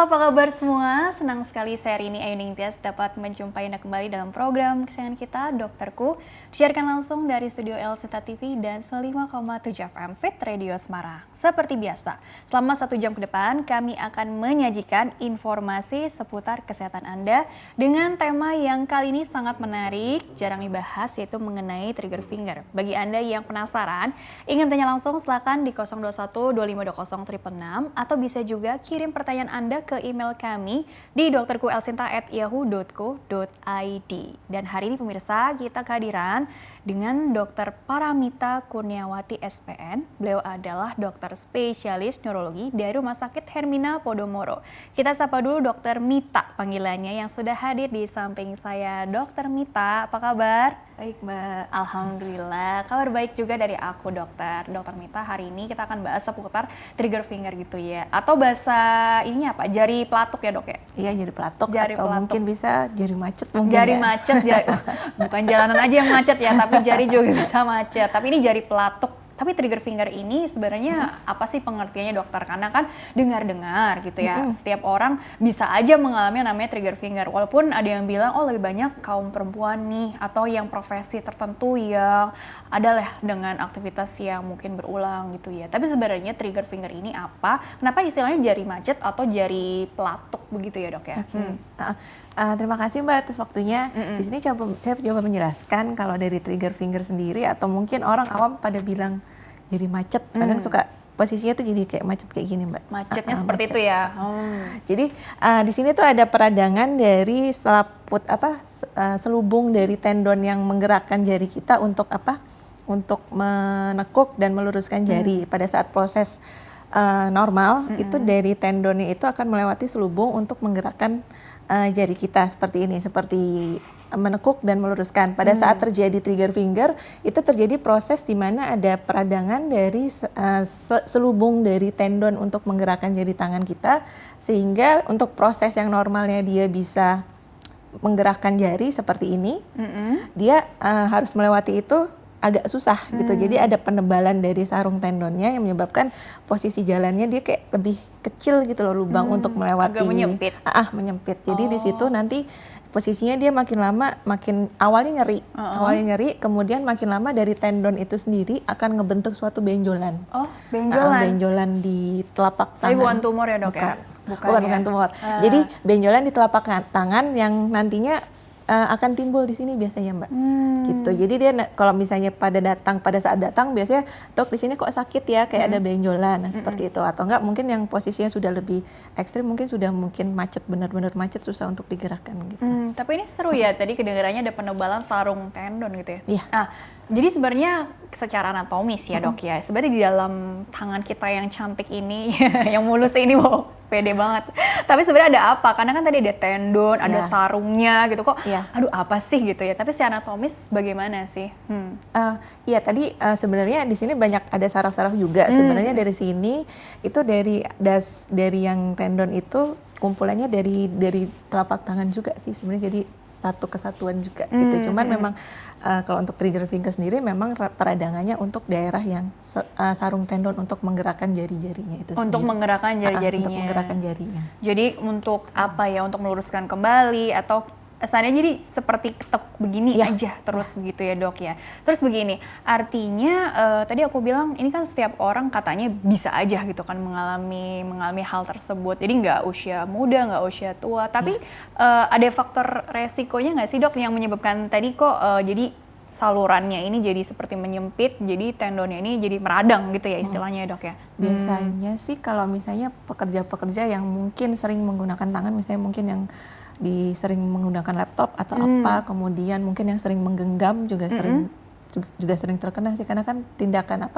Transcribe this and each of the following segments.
Halo, apa kabar semua? Senang sekali saya Rini Ayu Ningtyas dapat menjumpai Anda kembali dalam program kesayangan kita, Dokterku. Disiarkan langsung dari studio Elsita TV dan 95,7 FM Fit Radio Semarang. Seperti biasa, selama 1 jam ke depan kami akan menyajikan informasi seputar kesehatan Anda dengan tema yang kali ini sangat menarik, jarang dibahas, yaitu mengenai trigger finger. Bagi Anda yang penasaran, ingin bertanya langsung silakan di 021 2520 666 atau bisa juga kirim pertanyaan Anda ke email kami di dokterkuelsinta@yahoo.co.id. Dan hari ini pemirsa, kita kehadiran dengan Dr. Paramita Kurniawati SPN. Beliau adalah dokter spesialis neurologi dari Rumah Sakit Hermina Podomoro. Kita sapa dulu Dr. Mita panggilannya yang sudah hadir di samping saya. Dr. Mita, apa kabar? Baik, Mbak. Alhamdulillah, kabar baik juga dari aku, dokter. Dokter Mita, hari ini kita akan bahas seputar trigger finger gitu ya. Atau bahasa ininya apa? Jari pelatuk ya, Dok ya? Iya, jari pelatuk Jari atau pelatuk. mungkin bisa jari macet mungkin. Jari ya. macet, bukan jalanan aja yang macet ya, tapi jari juga bisa macet. Tapi ini jari pelatuk. Tapi trigger finger ini sebenarnya apa sih pengertiannya, dokter? Karena kan dengar-dengar gitu ya, setiap orang bisa aja mengalami yang namanya trigger finger. Walaupun ada yang bilang, oh lebih banyak kaum perempuan nih, atau yang profesi tertentu yang adalah dengan aktivitas yang mungkin berulang gitu ya. Tapi sebenarnya trigger finger ini apa? Kenapa istilahnya jari macet atau jari pelatuk begitu ya, Dok ya? Terima kasih Mbak atas waktunya. Di sini saya coba menjelaskan kalau dari trigger finger sendiri, atau mungkin orang awam pada bilang jadi macet. Kadang suka posisinya tuh jadi kayak macet kayak gini, Mbak. Macetnya seperti itu ya. Jadi di sini tuh ada peradangan dari selubung dari tendon yang menggerakkan jari kita untuk apa? Untuk menekuk dan meluruskan jari. Pada saat proses normal itu dari tendonnya itu akan melewati selubung untuk menggerakkan jari kita seperti ini, seperti menekuk dan meluruskan. Pada saat terjadi trigger finger, itu terjadi proses di mana ada peradangan dari selubung dari tendon untuk menggerakkan jari tangan kita, sehingga untuk proses yang normalnya dia bisa menggerakkan jari seperti ini, dia harus melewati itu agak susah gitu. Jadi ada penebalan dari sarung tendonnya yang menyebabkan posisi jalannya dia kayak lebih kecil gitu loh, lubang untuk melewati. Agak menyempit. Menyempit. Jadi di situ nanti posisinya dia makin lama makin awalnya nyeri, kemudian makin lama dari tendon itu sendiri akan ngebentuk suatu benjolan. Oh, benjolan. Benjolan di telapak tangan. Tapi bukan tumor ya, Dok ya? Bukan tumor. Jadi benjolan di telapak tangan yang nantinya akan timbul di sini biasanya, Mbak. Gitu. Jadi dia kalau misalnya pada saat datang biasanya, dok di sini kok sakit ya, kayak ada benjolan, seperti itu. Atau enggak mungkin yang posisinya sudah lebih ekstrim, mungkin macet, benar-benar macet, susah untuk digerakkan gitu. Tapi ini seru ya, tadi kedengarannya ada penebalan sarung tendon gitu ya. Iya. Jadi sebenarnya secara anatomis ya, Dok ya, sebenarnya di dalam tangan kita yang cantik ini, yang mulus ini, wow, pede banget. Tapi sebenarnya ada apa? Karena kan tadi ada tendon, ada sarungnya gitu, kok aduh apa sih gitu ya. Tapi secara anatomis bagaimana sih? Iya, tadi sebenarnya di sini banyak ada saraf-saraf juga. Sebenarnya dari sini itu dari yang tendon itu kumpulannya dari telapak tangan juga sih sebenarnya, jadi satu kesatuan juga gitu. Cuman memang kalau untuk trigger finger sendiri memang peradangannya untuk daerah yang sarung tendon untuk menggerakkan jari-jarinya itu sendiri. Untuk menggerakkan jari-jarinya. Untuk menggerakkan jarinya. Jadi untuk apa ya? Untuk meluruskan kembali atau kesannya jadi seperti ketekuk begini aja terus begitu ya, Dok ya. Terus begini, artinya tadi aku bilang ini kan setiap orang katanya bisa aja gitu kan mengalami hal tersebut. Jadi nggak usia muda, nggak usia tua. Tapi ada faktor resikonya nggak sih, Dok, yang menyebabkan tadi kok jadi salurannya ini jadi seperti menyempit, jadi tendonnya ini jadi meradang gitu ya istilahnya, Dok ya. Biasanya sih kalau misalnya pekerja-pekerja yang mungkin sering menggunakan tangan, misalnya mungkin yang sering menggunakan laptop atau apa, kemudian mungkin yang sering menggenggam juga sering terkena sih, karena kan tindakan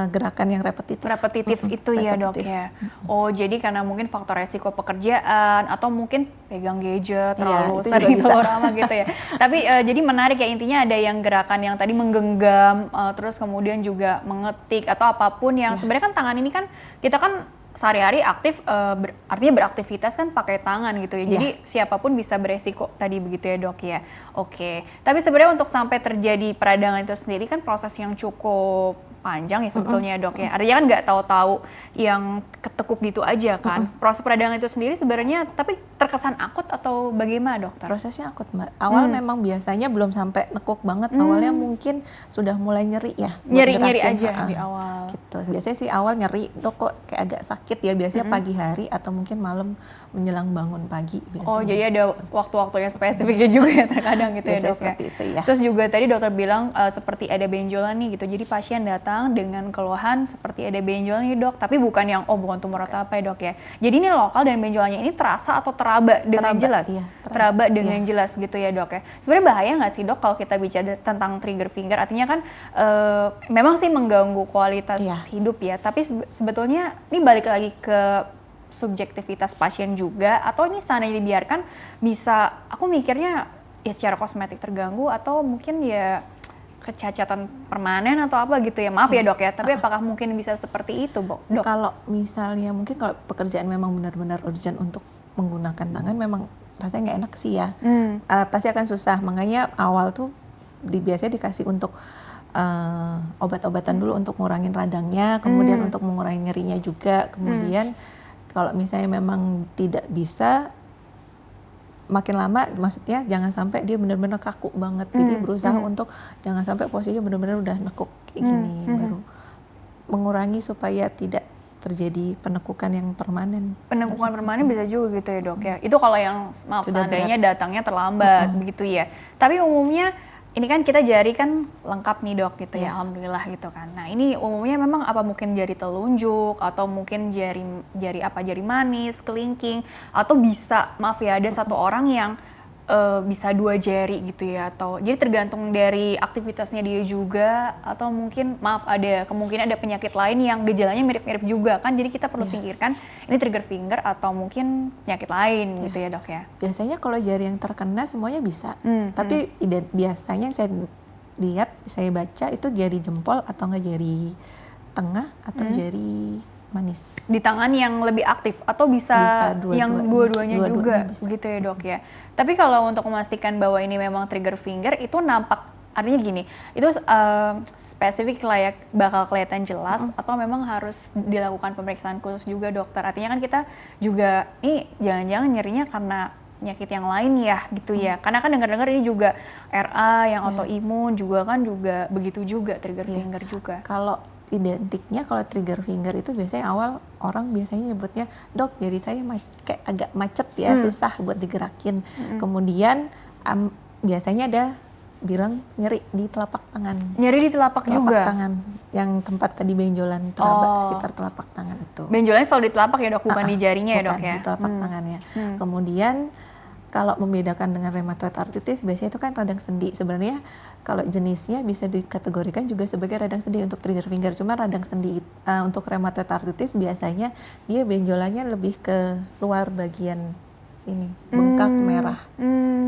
gerakan yang repetitif itu ya, Dok ya. Oh, jadi karena mungkin faktor resiko pekerjaan atau mungkin pegang gadget terlalu sering lama gitu ya. Tapi jadi menarik ya, intinya ada yang gerakan yang tadi menggenggam, terus kemudian juga mengetik atau apapun yang sebenarnya kan tangan ini kan kita kan sehari-hari aktif, artinya beraktivitas kan pakai tangan gitu ya. Jadi siapapun bisa beresiko tadi begitu ya, Dok ya. Oke. Tapi sebenarnya untuk sampai terjadi peradangan itu sendiri kan proses yang cukup panjang ya sebetulnya dok ya. Artinya kan nggak tahu-tahu yang ketekuk gitu aja kan. Proses peradangan itu sendiri sebenarnya tapi terkesan akut atau bagaimana dokter? Prosesnya akut Mbak. Awal memang biasanya belum sampai nekuk banget. Awalnya mungkin sudah mulai nyeri ya. Nyeri-nyeri aja di awal. Gitu. Biasanya sih awal nyeri, dok kok kayak agak sakit ya. Biasanya pagi hari atau mungkin malam menjelang bangun pagi. Biasanya. Oh jadi ada waktu-waktunya spesifiknya juga ya terkadang gitu ya dok ya. Itu, ya. Terus juga tadi dokter bilang seperti ada benjolan nih gitu. Jadi pasien datang dengan keluhan seperti ada benjolan nih dok. Tapi bukan yang bukan tumor atau apa ya dok ya. Jadi ini lokal dan benjolannya ini terasa atau teraba dengan jelas? Iya, teraba dengan jelas gitu ya dok ya. Sebenarnya bahaya nggak sih dok kalau kita bicara tentang trigger finger? Artinya kan memang sih mengganggu kualitas hidup ya. Tapi sebetulnya ini balik lagi ke subjektivitas pasien juga, atau ini seandainya dibiarkan bisa, aku mikirnya ya secara kosmetik terganggu atau mungkin ya kecacatan permanen atau apa gitu ya, maaf ya dok ya, tapi apakah mungkin bisa seperti itu dok? Kalau misalnya mungkin kalau pekerjaan memang benar-benar urgent untuk menggunakan tangan, memang rasanya nggak enak sih ya, pasti akan susah, makanya awal tuh biasanya dikasih untuk obat-obatan dulu untuk ngurangin radangnya, kemudian untuk mengurangi nyerinya juga, kemudian kalau misalnya memang tidak bisa, makin lama maksudnya jangan sampai dia benar-benar kaku banget. Jadi berusaha untuk jangan sampai posisinya benar-benar udah nekuk kayak gini, baru mengurangi supaya tidak terjadi penekukan yang permanen. Penekukan permanen bisa juga gitu ya dok ya. Itu kalau yang maaf seandainya datangnya terlambat begitu ya. Tapi umumnya ini kan kita jari kan lengkap nih dok gitu ya, alhamdulillah gitu kan. Nah ini umumnya memang apa mungkin jari telunjuk atau mungkin jari manis, kelingking, atau bisa maaf ya ada satu orang yang bisa 2 jari gitu ya, atau jadi tergantung dari aktivitasnya dia juga, atau mungkin maaf ada kemungkinan ada penyakit lain yang gejalanya mirip-mirip juga kan, jadi kita perlu pikirkan ini trigger finger atau mungkin penyakit lain gitu ya dok ya. Biasanya kalau jari yang terkena semuanya bisa, tapi biasanya saya lihat, saya baca itu jari jempol atau enggak jari tengah atau jari manis. Di tangan yang lebih aktif atau bisa yang dua-duanya juga gitu ya dok ya. Tapi kalau untuk memastikan bahwa ini memang trigger finger itu nampak, artinya gini, itu spesifik layak bakal kelihatan jelas atau memang harus dilakukan pemeriksaan khusus juga dokter. Artinya kan kita juga ini jangan-jangan nyerinya karena penyakit yang lain ya gitu ya. Karena kan dengar-dengar ini juga RA yang autoimun juga kan juga begitu juga trigger finger juga. Kalau identiknya kalau trigger finger itu biasanya awal orang biasanya nyebutnya, dok jari saya kayak agak macet ya, susah buat digerakin. Kemudian biasanya ada bilang nyeri di telapak tangan. Nyeri di telapak juga? Tangan, yang tempat tadi benjolan teraba sekitar telapak tangan itu. Benjolannya selalu di telapak ya dok, bukan di jarinya ya dok ya? Bukan, di telapak tangannya. Kemudian kalau membedakan dengan rheumatoid arthritis, biasanya itu kan radang sendi. Sebenarnya kalau jenisnya bisa dikategorikan juga sebagai radang sendi untuk trigger finger. Cuma radang sendi untuk rheumatoid arthritis biasanya dia benjolannya lebih ke luar bagian sini, bengkak merah.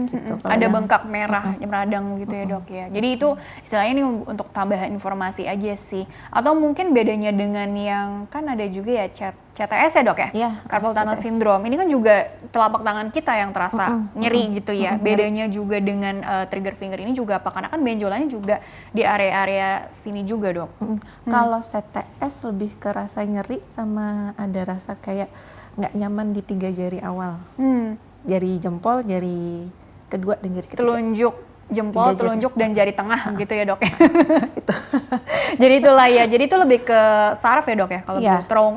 Gitu. Ada bengkak merah, radang gitu ya dok ya. Jadi itu istilahnya ini untuk tambahan informasi aja sih. Atau mungkin bedanya dengan yang kan ada juga ya CTS ya dok ya? Carpal tunnel syndrome. Ini kan juga telapak tangan kita yang terasa nyeri gitu ya. Bedanya juga dengan trigger finger ini juga apa? Karena kan benjolannya juga di area-area sini juga dok. Kalau CTS lebih ke rasa nyeri sama ada rasa kayak nggak nyaman di 3 jari awal. Jari jempol, jari kedua dan jari ketiga. Telunjuk, jempol, telunjuk dan jari tengah gitu ya dok ya. Jadi itulah ya. Jadi itu lebih ke saraf ya dok ya. Kalau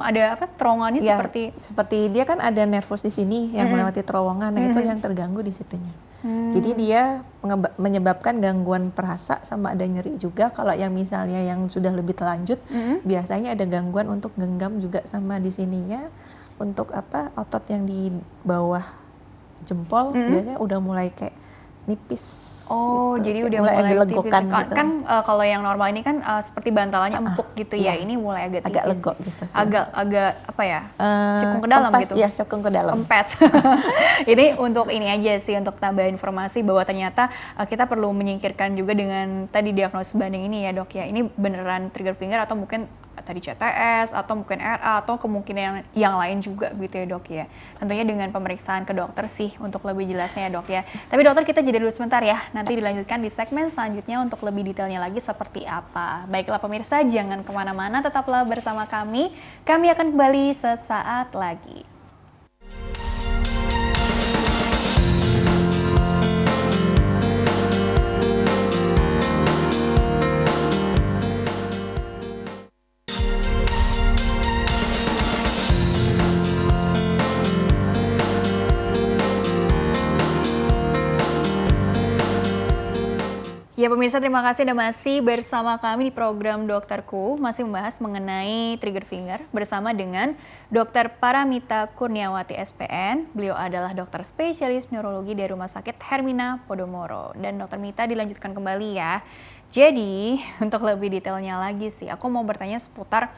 ada apa terowongannya seperti dia kan ada nervus di sini yang melewati terowongan. Nah itu yang terganggu di situnya. Jadi dia menyebabkan gangguan perasa sama ada nyeri juga. Kalau yang misalnya yang sudah lebih terlanjut, biasanya ada gangguan untuk genggam juga sama di sininya. Untuk apa otot yang di bawah jempol biasanya udah mulai kayak nipis. Oh, gitu. Jadi udah mulai dilegokan gitu. Kan kalau yang normal ini kan seperti bantalannya empuk gitu ya. Ini mulai agak tipis. Agak lego gitu. Agak apa ya? Cekung ke dalam gitu. Iya, cekung ke dalam. Kempes. Ini untuk ini aja sih, untuk tambah informasi bahwa ternyata kita perlu menyingkirkan juga dengan tadi diagnosis banding ini ya dok ya. Ini beneran trigger finger atau mungkin tadi CTS atau mungkin RA atau kemungkinan yang lain juga gitu ya dok ya. Tentunya dengan pemeriksaan ke dokter sih untuk lebih jelasnya ya dok ya. Tapi dokter kita jeda dulu sebentar ya, nanti dilanjutkan di segmen selanjutnya untuk lebih detailnya lagi seperti apa. Baiklah pemirsa, jangan kemana-mana, tetaplah bersama kami. Kami akan kembali sesaat lagi. Ya pemirsa, terima kasih Anda masih bersama kami di program Dokterku, masih membahas mengenai trigger finger bersama dengan Dr. Paramita Kurniawati SPN. Beliau adalah dokter spesialis neurologi dari Rumah Sakit Hermina Podomoro. Dan Dr. Mita dilanjutkan kembali ya. Jadi untuk lebih detailnya lagi sih, aku mau bertanya seputar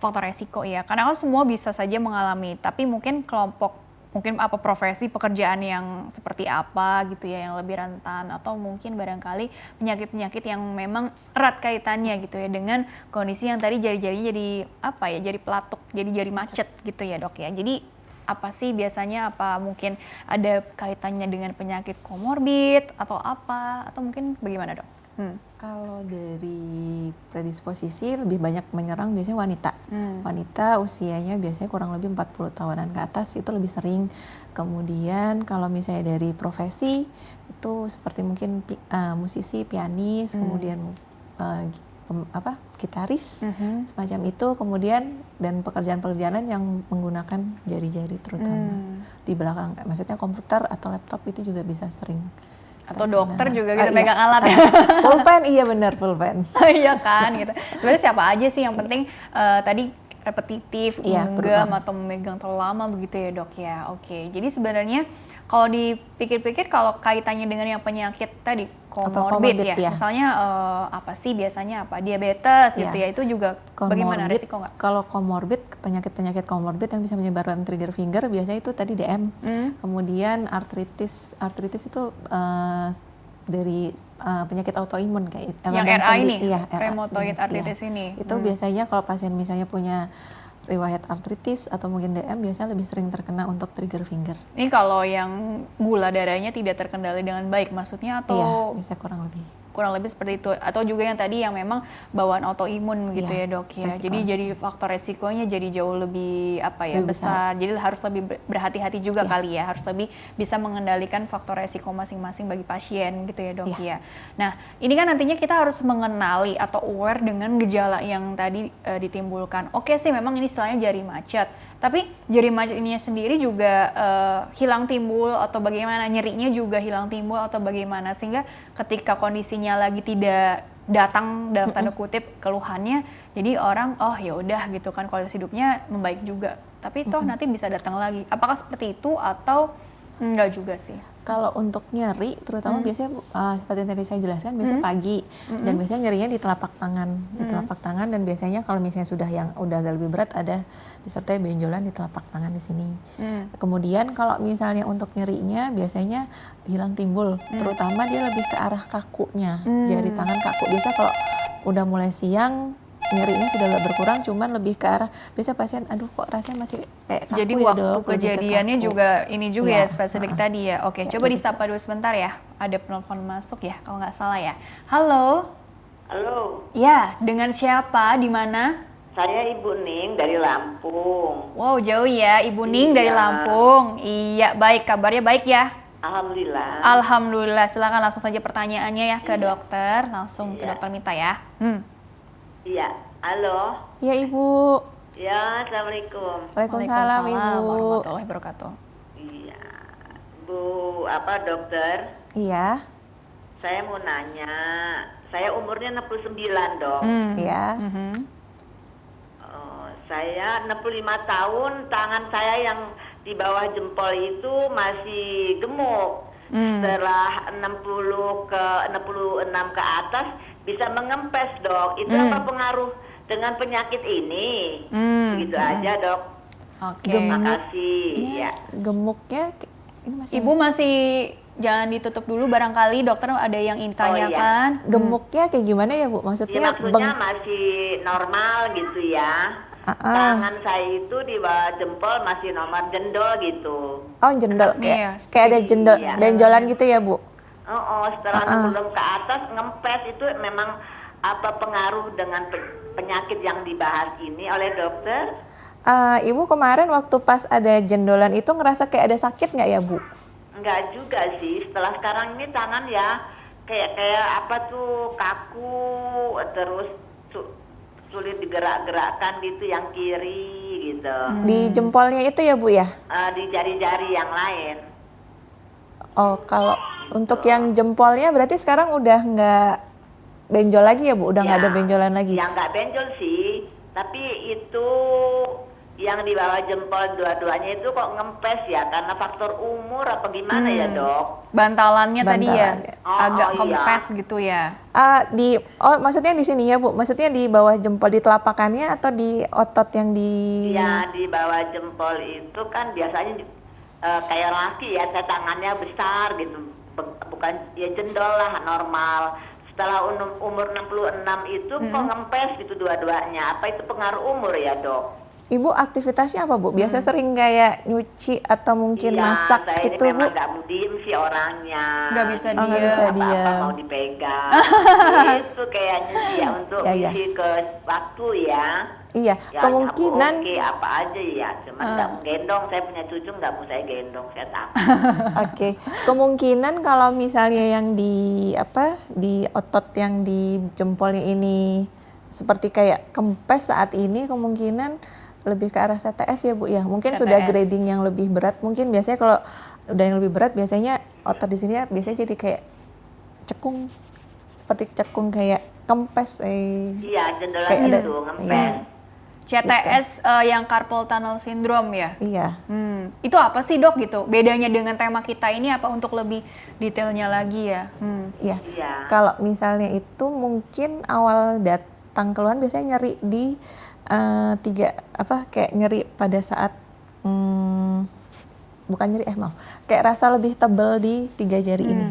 faktor resiko ya. Karena kan semua bisa saja mengalami, tapi mungkin apa profesi pekerjaan yang seperti apa gitu ya yang lebih rentan, atau mungkin barangkali penyakit-penyakit yang memang erat kaitannya gitu ya dengan kondisi yang tadi jari-jarinya jadi pelatuk, jadi jari macet gitu ya dok ya. Jadi apa sih biasanya, apa mungkin ada kaitannya dengan penyakit komorbid atau apa, atau mungkin bagaimana dok? Kalau dari predisposisi lebih banyak menyerang biasanya wanita. Wanita usianya biasanya kurang lebih 40 tahunan ke atas itu lebih sering. Kemudian kalau misalnya dari profesi itu seperti mungkin musisi, pianis, kemudian gitaris, semacam itu. Kemudian dan pekerjaan-pekerjaan yang menggunakan jari-jari terutama di belakang, maksudnya komputer atau laptop itu juga bisa sering. Atau dokter juga gitu megang alat ya. Pulpen, iya benar pulpen. Iya kan gitu. Sebenarnya siapa aja sih, yang penting tadi repetitif, genggam atau memegang terlalu lama begitu ya dok ya. Oke, jadi sebenarnya kalau dipikir-pikir kalau kaitannya dengan yang penyakit tadi komorbid ya, misalnya apa sih biasanya, apa diabetes gitu ya, itu juga bagaimana resiko nggak? Kalau komorbid, penyakit-penyakit komorbid yang bisa menyebabkan trigger finger biasanya itu tadi DM, kemudian artritis itu dari penyakit autoimun kayak yang RA ini, iya, rheumatoid arthritis ini. Itu biasanya kalau pasien misalnya punya riwayat artritis atau mungkin DM biasanya lebih sering terkena untuk trigger finger. Ini kalau yang gula darahnya tidak terkendali dengan baik maksudnya, atau? Iya, bisa kurang lebih seperti itu, atau juga yang tadi yang memang bawaan autoimun gitu ya dok ya. Resiko. Jadi faktor resikonya jadi jauh lebih besar. Jadi harus lebih berhati-hati juga kali ya, harus lebih bisa mengendalikan faktor resiko masing-masing bagi pasien gitu ya dok ya. Nah ini kan nantinya kita harus mengenali atau aware dengan gejala yang tadi ditimbulkan. Oke sih memang ini istilahnya jari macet, tapi jari macet ini sendiri juga hilang timbul atau bagaimana, nyerinya juga hilang timbul atau bagaimana, sehingga ketika kondisinya lagi tidak datang dalam tanda kutip keluhannya, jadi orang ya udah gitu kan, kualitas hidupnya membaik juga, tapi toh nanti bisa datang lagi. Apakah seperti itu atau enggak juga sih? Kalau untuk nyeri, terutama biasanya seperti yang tadi saya jelaskan, biasanya pagi, dan biasanya nyerinya di telapak tangan, dan biasanya kalau misalnya udah agak lebih berat, ada disertai benjolan di telapak tangan di sini. Kemudian kalau misalnya untuk nyerinya biasanya hilang timbul, terutama dia lebih ke arah kakunya, jari tangan kaku. Biasa kalau udah mulai siang, nyerinya sudah agak berkurang, cuman lebih ke arah biasa pasien, aduh kok rasanya masih kayak kaku. Jadi ya waktu dok, kejadiannya juga ini juga ya spesifik tadi ya. Oke, coba disapa dulu sebentar ya. Ada penelpon masuk ya, kalau nggak salah ya. Halo. Halo. Ya, dengan siapa? Di mana? Saya Ibu Ning dari Lampung. Wow, jauh ya, Ibu Ning dari Lampung. Iya, baik, kabarnya baik ya? Alhamdulillah. Alhamdulillah. Silakan langsung saja pertanyaannya ya ke dokter, langsung ke Dokter Mita ya. Iya, halo. Ya Ibu. Ya, Assalamualaikum. Waalaikumsalam Ibu. Warahmatullahi wabarakatuh. Iya, Bu, dokter? Iya. Saya mau nanya, saya umurnya 69 dok. Iya. Saya 65 tahun, tangan saya yang di bawah jempol itu masih gemuk. Setelah 66 ke atas bisa mengempes dok. Itu apa pengaruh dengan penyakit ini? Begitu aja dok. Oke. Terima kasih. Ya. Gemuknya ini masih. Ibu masih jangan ditutup dulu, barangkali dokter ada yang ingin tanyakan. Gemuknya kayak gimana ya Bu? Ya, Maksudnya maksudnya masih normal gitu ya. Tangan saya itu di bawah jempol masih normal, jendol gitu. Oh jendol, Iya, kayak ada jendol, iya. benjolan gitu ya Bu? Setelah 60 ke atas ngempes itu memang apa pengaruh dengan penyakit yang dibahas ini oleh dokter? Ibu kemarin waktu pas ada jendolan itu ngerasa kayak ada sakit nggak ya Bu? Enggak juga sih. Setelah sekarang ini tangan ya kayak apa tuh kaku, terus sulit digerak-gerakkan gitu yang kiri gitu. Di jempolnya itu ya Bu ya? Di jari-jari yang lain. Oh kalau untuk yang jempolnya berarti sekarang udah nggak benjol lagi ya Bu? Udah nggak ada benjolan lagi? Ya nggak benjol sih, tapi itu yang di bawah jempol dua-duanya itu kok ngempes ya, karena faktor umur apa gimana ya Dok? Bantalannya tadi ya, agak iya. kempes gitu ya. Maksudnya di sini ya Bu? Maksudnya di bawah jempol, di telapakannya atau di otot yang di? Ya di bawah jempol itu kan biasanya kayak laki ya, tangannya besar gitu, bukan ya jendol lah normal. Setelah umur 66 itu kok ngempes gitu dua-duanya. Apa itu pengaruh umur ya Dok? Ibu aktivitasnya apa Bu? Biasa sering kayak nyuci atau mungkin masak saya gitu ini Bu? memang nggak mau diem sih orangnya. Nggak bisa Oh, nggak diem. bisa Apa-apa diam. mau dipegang. Itu kayaknya sih ya untuk Iya. isi ke waktu ya. Iya, Ya, kemungkinan nyapu oke apa aja ya. Cuman nggak mau gendong. Saya punya cucu nggak mau saya gendong. Saya takut. Oke, kemungkinan kalau misalnya yang di otot yang di jempolnya ini seperti kayak kempes saat ini, kemungkinan lebih ke arah CTS ya Bu ya. Mungkin sudah CTS. grading yang lebih berat. Mungkin biasanya kalau udah yang lebih berat biasanya otot di sini ya, biasanya jadi kayak cekung, seperti cekung kayak kempes. Iya, jendolan Kayak ada- itu ngempes. iya. CTS yang carpal tunnel syndrome ya. Iya. Itu apa sih Dok gitu? Bedanya dengan tema kita ini apa untuk lebih detailnya lagi ya? Iya. Iya. Kalau misalnya itu mungkin awal datang keluhan biasanya nyeri di kayak nyeri pada saat bukan nyeri kayak rasa lebih tebal di 3 jari ini.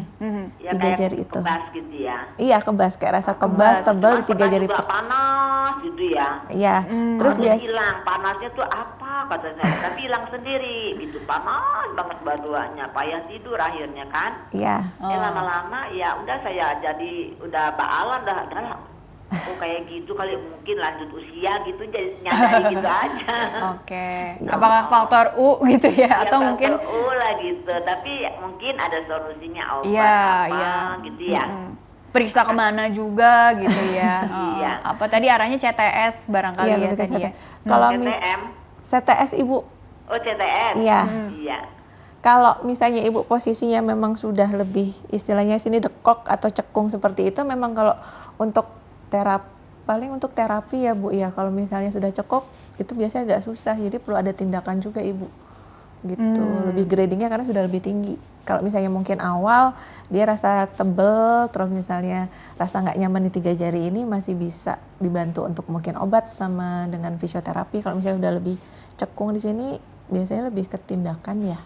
Ya, 3 kayak jari itu. kebas gitu ya. Iya kebas, kayak rasa kebas tebal di 3 Pernah jari. juga panas gitu ya. Iya. Terus Terus biasa hilang panasnya tuh apa kata saya, tapi hilang sendiri gitu, panas banget badannya, payah tidur akhirnya kan. iya. Lama-lama ya udah saya jadi udah baalan dah kayak gitu kali, mungkin lanjut usia gitu, jadi nyadari gitu aja. Oke. Apakah faktor U gitu ya? Atau Ya, mungkin faktor U lah gitu, tapi mungkin ada solusinya obat Iya, apa iya. gitu ya. periksa kemana juga gitu ya. Iya. Apa tadi arahnya CTS barangkali Iya, ya lebih ke tadi ya. CTS. Kalau CTM, CTS Ibu, oh CTS. Iya. Iya. kalau misalnya Ibu posisinya memang sudah lebih istilahnya sini dekok atau cekung seperti itu, memang kalau untuk paling untuk terapi ya Bu ya, kalau misalnya sudah cekok itu biasanya agak susah, jadi perlu ada tindakan juga Ibu gitu. Lebih gradingnya karena sudah lebih tinggi. Kalau misalnya mungkin awal dia rasa tebel, terus misalnya rasa nggak nyaman di 3 jari ini, masih bisa dibantu untuk mungkin obat sama dengan fisioterapi. Kalau misalnya udah lebih cekung di sini, biasanya lebih ke tindakan ya.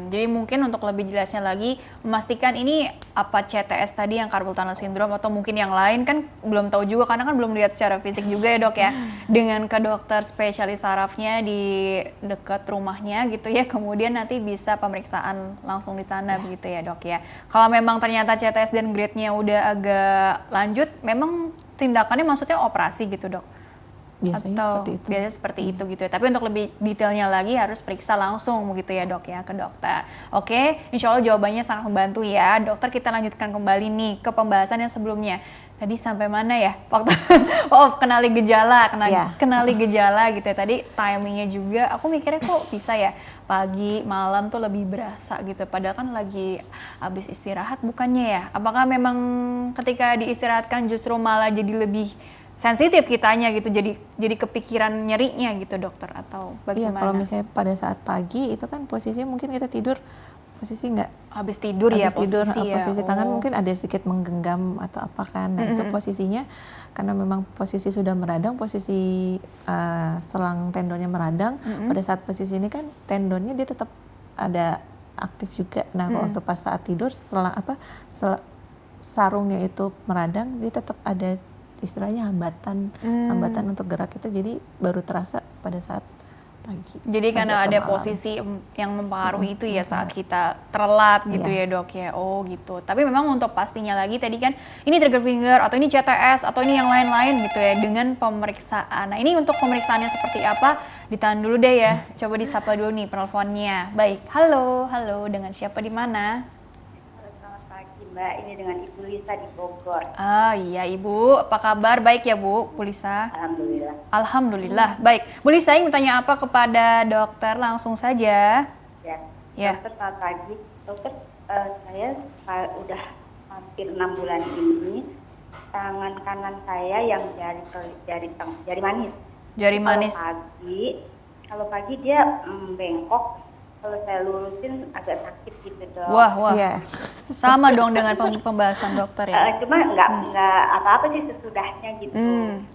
Jadi mungkin untuk lebih jelasnya lagi, memastikan ini apa CTS tadi yang carpal tunnel syndrome atau mungkin yang lain, kan belum tahu juga karena kan belum lihat secara fisik juga ya Dok ya. Dengan ke dokter spesialis sarafnya di dekat rumahnya gitu ya, kemudian nanti bisa pemeriksaan langsung di sana begitu ya Dok ya. Kalau memang ternyata CTS dan grade-nya udah agak lanjut, memang tindakannya maksudnya operasi gitu Dok? Biasanya Atau seperti itu. biasanya seperti itu gitu ya. Tapi untuk lebih detailnya lagi harus periksa langsung begitu ya Dok ya ke dokter. Oke, insya Allah jawabannya sangat membantu ya. Dokter, kita lanjutkan kembali nih ke pembahasan yang sebelumnya. Tadi sampai mana ya? Waktu kenali gejala, kenali gejala gitu ya. Tadi timingnya juga, aku mikirnya kok bisa ya pagi, malam tuh lebih berasa gitu. Padahal kan lagi habis istirahat bukannya ya? Apakah memang ketika diistirahatkan justru malah jadi lebih sensitif kitanya gitu, jadi kepikiran nyerinya gitu dokter, atau Iya, bagaimana? kalau misalnya pada saat pagi itu kan posisinya mungkin kita tidur posisi nggak habis tidur ya habis tidur, posisi ya. posisi tangan Oh. mungkin ada sedikit menggenggam atau apa kan. Nah, itu posisinya karena memang posisi sudah meradang, posisi selang tendonnya meradang. Pada saat posisi ini kan tendonnya dia tetap ada aktif juga. Nah, waktu pas saat tidur setelah sarungnya itu meradang, dia tetap ada istilahnya hambatan untuk gerak itu, jadi baru terasa pada saat pagi. Jadi karena ada posisi yang mempengaruhi itu ya saat kita terlelap gitu ya dok ya. Oh gitu. Tapi memang untuk pastinya lagi tadi kan ini trigger finger atau ini CTS atau ini yang lain-lain gitu ya dengan pemeriksaan. Nah ini untuk pemeriksaannya seperti apa? Ditahan dulu deh ya. Coba disapa dulu nih penelponnya. Baik, halo dengan siapa di mana? Mbak, ini dengan Ibu Lisa di Bogor. Ah iya Ibu, apa kabar? Baik ya Bu Lisa? Alhamdulillah. Alhamdulillah, baik. Bu Lisa ingin bertanya apa kepada dokter? Langsung saja. Ya. Dokter, selamat pagi. Dokter, saya udah hampir 6 bulan ini, tangan kanan saya yang jari manis. Jari manis. Kalau pagi dia bengkok. Kalau saya lurusin agak sakit gitu dok. Wah. Yeah. Sama dong dengan pembahasan dokter ya. Cuma nggak apa-apa sih sesudahnya gitu.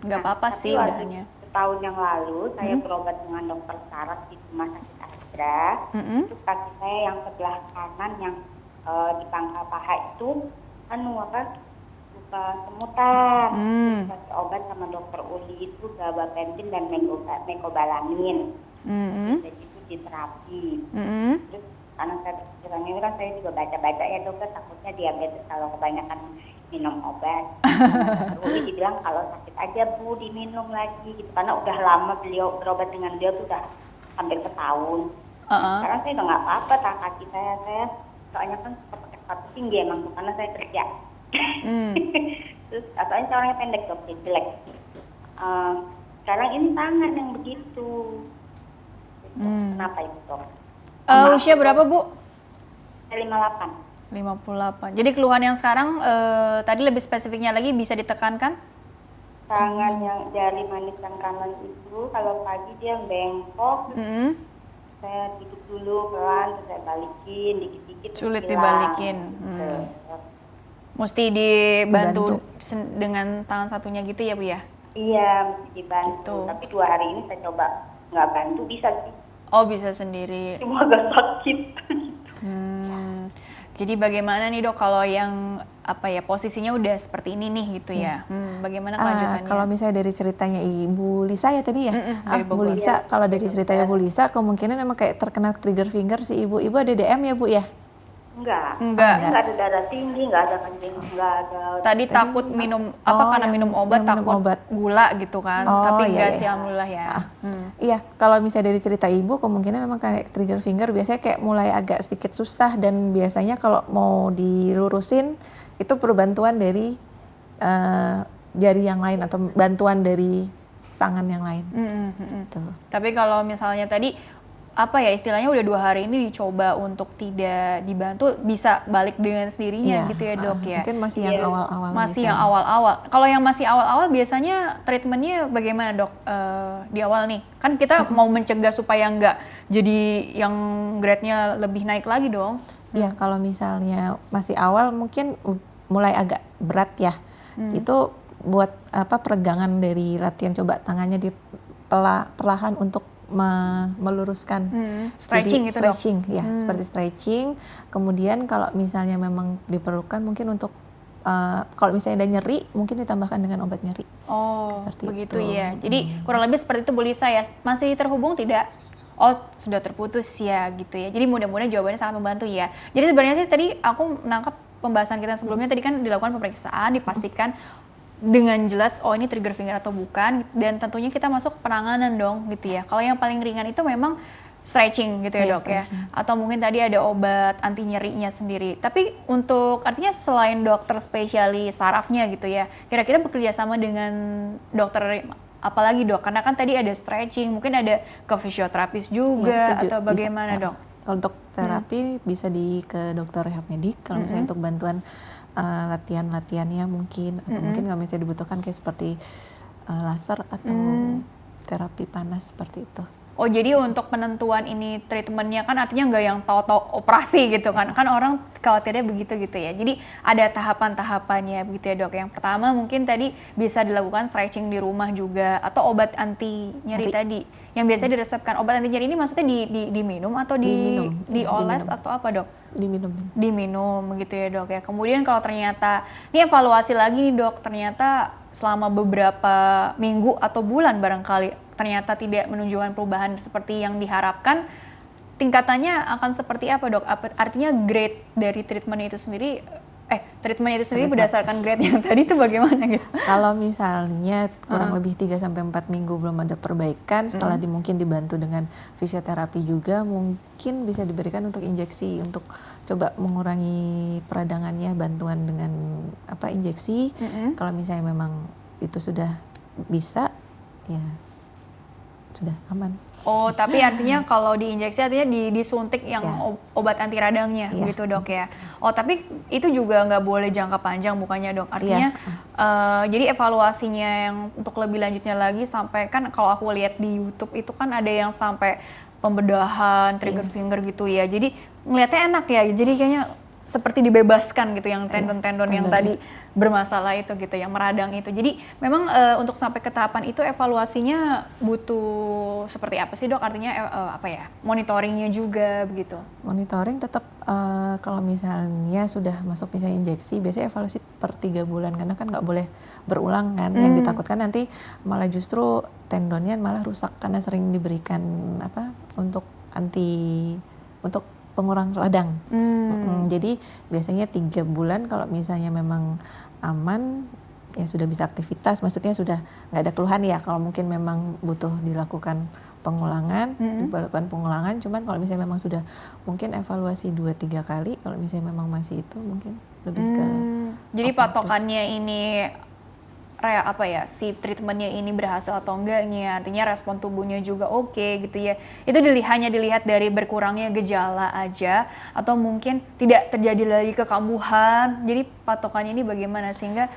Nggak apa-apa sih udahannya. Setahun yang lalu saya berobat dengan dokter saraf di rumah sakit Astra. Terus kaki saya yang sebelah kanan yang di pangkal paha itu luka semutan. Kasih obat sama dokter Uli itu gabapentin dan mecobalamin. Jadi itu di terapi. Terus karena saya pikirannya ini kan saya juga baca-baca ya dokter, takutnya diabetes kalau kebanyakan minum obat. Uli dibilang kalau sakit aja Bu diminum lagi gitu, karena udah lama beliau berobat dengan dia tuh udah hampir setahun. Sekarang saya udah nggak apa-apa, kaki saya soalnya kan suka pakai sepatu tinggi emang tuh, karena saya kerja. Terus soalnya saya orangnya pendek dok, jelek. Sekarang ini tangan yang begitu. Kenapa itu dok? Usia berapa Bu? 58. 58. Jadi keluhan yang sekarang tadi lebih spesifiknya lagi bisa ditekankan? Tangan yang jari manis yang kanan itu kalau pagi dia bengkok. Saya duduk dulu pelan, saya balikin dikit-dikit. Sulit dibalikin. Mesti dibantu dengan tangan satunya gitu ya Bu ya? Iya, mesti dibantu. Tapi 2 hari ini saya coba nggak bantu, bisa sih. Oh bisa sendiri. Cuma agak sakit. Jadi bagaimana nih dok kalau yang posisinya udah seperti ini nih gitu ya? Bagaimana kelanjutannya? Kalau misalnya dari ceritanya Ibu Lisa ya tadi ya, Bu Lisa, kalau dari ceritanya Bu Lisa kemungkinan emang kayak terkena trigger finger si Ibu. Ibu ada DM ya Bu ya? Enggak ada darah tinggi, enggak ada kencing, enggak ada. Tadi takut minum karena minum obat takut gula gitu kan, tapi enggak sih alhamdulillah ya. Iya, kalau misalnya dari cerita Ibu kemungkinan memang kayak trigger finger biasanya kayak mulai agak sedikit susah, dan biasanya kalau mau dilurusin itu perlu bantuan dari jari yang lain atau bantuan dari tangan yang lain. Tapi kalau misalnya tadi istilahnya udah 2 hari ini dicoba untuk tidak dibantu, bisa balik dengan sendirinya gitu ya dok ya? Mungkin masih yang awal-awal. Masih yang awal-awal. Kalau yang masih awal-awal biasanya treatmentnya bagaimana dok di awal nih? Kan kita mau mencegah supaya nggak jadi yang grade-nya lebih naik lagi dong. Iya, kalau misalnya masih awal mungkin mulai agak berat ya. Itu buat peregangan dari latihan coba tangannya perlahan untuk meluruskan, stretching gitu dok? Ya, seperti stretching. Kemudian kalau misalnya memang diperlukan mungkin untuk kalau misalnya ada nyeri mungkin ditambahkan dengan obat nyeri. Seperti begitu itu. Ya. Jadi kurang lebih seperti itu Bu Lisa ya. Masih terhubung tidak? Sudah terputus ya gitu ya. Jadi mudah-mudahan jawabannya sangat membantu ya. Jadi sebenarnya sih tadi aku menangkap pembahasan kita sebelumnya, tadi kan dilakukan pemeriksaan, dipastikan dengan jelas ini trigger finger atau bukan, dan tentunya kita masuk ke penanganan dong gitu ya. Kalau yang paling ringan itu memang stretching gitu ya dok ya, atau mungkin tadi ada obat anti nyerinya sendiri. Tapi untuk artinya selain dokter spesialis sarafnya gitu ya, kira-kira bekerja sama dengan dokter apalagi dok? Karena kan tadi ada stretching, mungkin ada ke fisioterapis juga atau bagaimana dok? Kalau untuk terapi bisa ke dokter rehab medik. Kalau misalnya untuk bantuan latihan-latihannya mungkin, atau mungkin kalau misalnya dibutuhkan kayak seperti laser atau terapi panas seperti itu. Oh jadi untuk penentuan ini treatmentnya kan artinya nggak yang tahu-tahu operasi gitu kan orang khawatirnya begitu gitu ya. Jadi ada tahapan-tahapannya begitu ya dok. Yang pertama mungkin tadi bisa dilakukan stretching di rumah juga atau obat anti nyeri tadi yang biasa diresepkan. Obat anti nyeri ini maksudnya diminum atau dioles atau apa dok? Diminum gitu ya dok ya. Kemudian kalau ternyata ini evaluasi lagi nih dok, ternyata selama beberapa minggu atau bulan barangkali ternyata tidak menunjukkan perubahan seperti yang diharapkan, tingkatannya akan seperti apa dok? Artinya grade dari treatment itu sendiri, berdasarkan grade yang tadi itu bagaimana gitu? Kalau misalnya kurang lebih 3-4 minggu belum ada perbaikan, setelah mungkin dibantu dengan fisioterapi juga, mungkin bisa diberikan untuk injeksi, untuk coba mengurangi peradangannya, bantuan dengan injeksi. Kalau misalnya memang itu sudah bisa, ya sudah aman. Oh, tapi artinya kalau diinjeksi artinya disuntik yang obat anti radangnya gitu dok ya. Oh, tapi itu juga nggak boleh jangka panjang bukannya dok? Artinya jadi evaluasinya yang untuk lebih lanjutnya lagi sampai kan kalau aku lihat di YouTube itu kan ada yang sampai pembedahan trigger finger gitu ya. Jadi ngelihatnya enak ya. Jadi kayaknya seperti dibebaskan gitu yang tendon-tendon yang tadi bermasalah itu gitu, yang meradang itu. Jadi memang untuk sampai ke tahapan itu evaluasinya butuh seperti apa sih dok? Artinya monitoringnya juga begitu? Monitoring tetap kalau misalnya sudah masuk misalnya injeksi, biasanya evaluasi per 3 bulan karena kan nggak boleh berulang kan. Yang ditakutkan nanti malah justru tendonnya malah rusak karena sering diberikan untuk pengurang radang. Jadi biasanya 3 bulan kalau misalnya memang aman, ya sudah bisa aktivitas, maksudnya sudah nggak ada keluhan ya. Kalau mungkin memang butuh dilakukan pengulangan, cuman kalau misalnya memang sudah mungkin evaluasi 2-3 kali, kalau misalnya memang masih itu mungkin lebih ke jadi patokannya ini si treatmentnya ini berhasil atau enggaknya, artinya respon tubuhnya juga oke gitu ya. Itu hanya dilihat dari berkurangnya gejala aja atau mungkin tidak terjadi lagi kekambuhan. Jadi patokannya ini bagaimana sehingga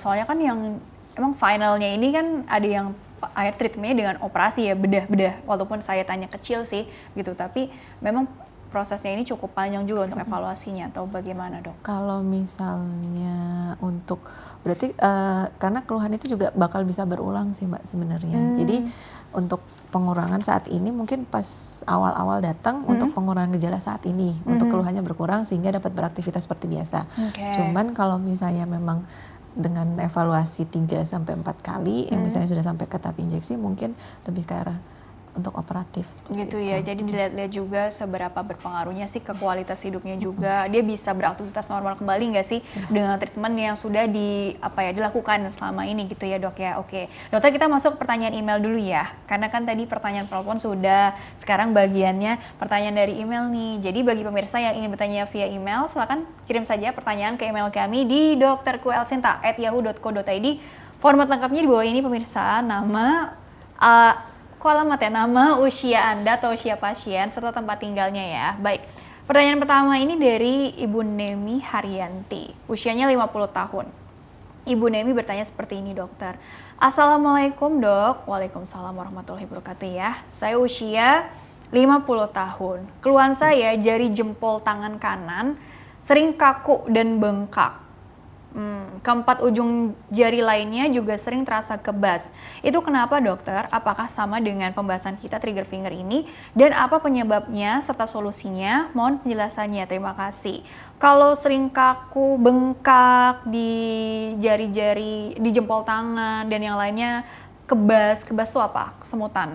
soalnya kan yang emang finalnya ini kan ada yang akhir treatmentnya dengan operasi ya, bedah walaupun saya tanya kecil sih gitu, tapi memang prosesnya ini cukup panjang juga untuk evaluasinya atau bagaimana dok? Kalau misalnya untuk berarti karena keluhan itu juga bakal bisa berulang sih mbak sebenarnya. Jadi untuk pengurangan saat ini mungkin pas awal-awal datang untuk pengurangan gejala saat ini untuk keluhannya berkurang sehingga dapat beraktivitas seperti biasa. Cuman kalau misalnya memang dengan evaluasi 3-4 kali yang misalnya sudah sampai ke tahap injeksi mungkin lebih ke arah untuk operatif gitu ya. Jadi dilihat-lihat juga seberapa berpengaruhnya sih ke kualitas hidupnya juga. Dia bisa beraktivitas normal kembali nggak sih dengan treatment yang sudah dilakukan selama ini gitu ya dok ya. Oke, dokter kita masuk ke pertanyaan email dulu ya. Karena kan tadi pertanyaan telepon sudah, sekarang bagiannya pertanyaan dari email nih. Jadi bagi pemirsa yang ingin bertanya via email, silakan kirim saja pertanyaan ke email kami di dokterkuelsinta@yahoo.co.id. Format lengkapnya di bawah ini pemirsa, nama alamat ya, nama, usia Anda atau usia pasien, serta tempat tinggalnya ya. Baik, pertanyaan pertama ini dari Ibu Nemi Haryanti, usianya 50 tahun. Ibu Nemi bertanya seperti ini dokter. Assalamualaikum dok. Waalaikumsalam warahmatullahi wabarakatuh ya. Saya usia 50 tahun. Keluhan saya jari jempol tangan kanan sering kaku dan bengkak. Keempat ujung jari lainnya juga sering terasa kebas. Itu kenapa dokter? Apakah sama dengan pembahasan kita trigger finger ini? Dan apa penyebabnya serta solusinya? Mohon penjelasannya, terima kasih. Kalau sering kaku, bengkak di jari-jari, di jempol tangan dan yang lainnya kebas itu apa? Kesemutan.